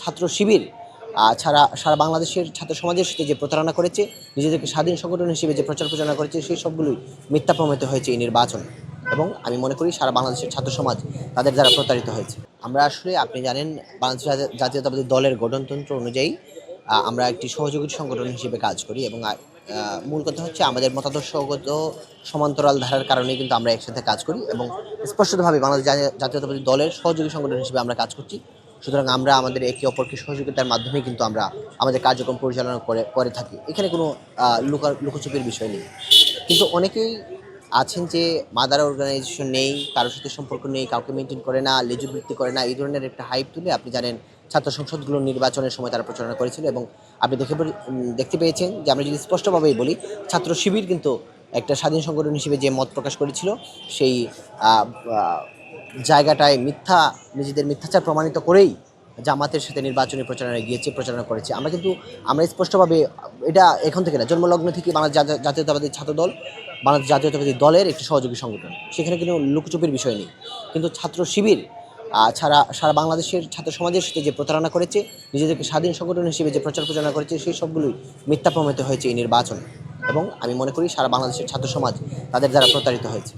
ছাত্র শিবির ছাড়া সারা বাংলাদেশের ছাত্র সমাজের সাথে যে প্রতারণা করেছে, নিজেদেরকে স্বাধীন সংগঠন হিসেবে যে প্রচার প্রচারণা করেছে, সেই সবগুলোই মিথ্যা প্রমাণিত হয়েছে এই নির্বাচন। এবং আমি মনে করি সারা বাংলাদেশের ছাত্র সমাজ তাদের দ্বারা প্রতারিত হয়েছে। আমরা আসলে আপনি জানেন বাংলাদেশ জাতীয়তাবাদী দলের গঠনতন্ত্র অনুযায়ী আমরা একটি সহযোগী সংগঠন হিসেবে কাজ করি এবং মূল কথা হচ্ছে আমাদের মতাদর্শগত সমান্তরাল ধারার কারণে কিন্তু আমরা একসাথে কাজ করি এবং স্পষ্টতভাবে বাংলাদেশ জাতীয়তাবাদী দলের সহযোগী সংগঠন হিসেবে আমরা কাজ করছি। সুতরাং আমরা আমাদের একে অপরকে সহযোগিতার মাধ্যমে কিন্তু আমরা আমাদের কার্যক্রম পরিচালনা করে থাকি। এখানে কোনো লুকোচুপির বিষয় নেই। কিন্তু অনেকেই আছেন যে মাদার অর্গানাইজেশন নেই, কারোর সাথে সম্পর্ক নেই, কাউকে মেনটেন করে না, লেজুর বৃত্তি করে না, এই ধরনের একটা হাইপ তুলে আপনি জানেন ছাত্র সংসদগুলোর নির্বাচনের সময় তারা প্রচারণা করেছিল এবং আপনি দেখতে পেয়েছেন যে আমরা যদি স্পষ্টভাবেই বলি, ছাত্র শিবির কিন্তু একটা স্বাধীন সংগঠন হিসেবে যে মত প্রকাশ করেছিল সেই জায়গাটায় নিজেদের মিথ্যাচার প্রমাণিত করেই জামাতের সাথে নির্বাচনী প্রচারণায় গিয়েছে, প্রচারণা করেছে। আমরা স্পষ্টভাবে এটা এখন থেকে না, জন্মলগ্ন থেকে বাংলাদেশ জাতীয়তাবাদী ছাত্রদল বাংলাদেশ জাতীয়তাবাদী দলের একটি সহযোগী সংগঠন, সেখানে কিন্তু লুকোচুপির বিষয় নেই। কিন্তু ছাত্র শিবির ছাড়া সারা বাংলাদেশের ছাত্র সমাজের সাথে যে প্রতারণা করেছে, নিজেদেরকে স্বাধীন সংগঠন হিসেবে যে প্রচার প্রচারণা করেছে, সেই সবগুলোই মিথ্যা প্রমাণিত হয়েছে এই নির্বাচন। এবং আমি মনে করি সারা বাংলাদেশের ছাত্র সমাজ তাদের দ্বারা প্রতারিত হয়েছে।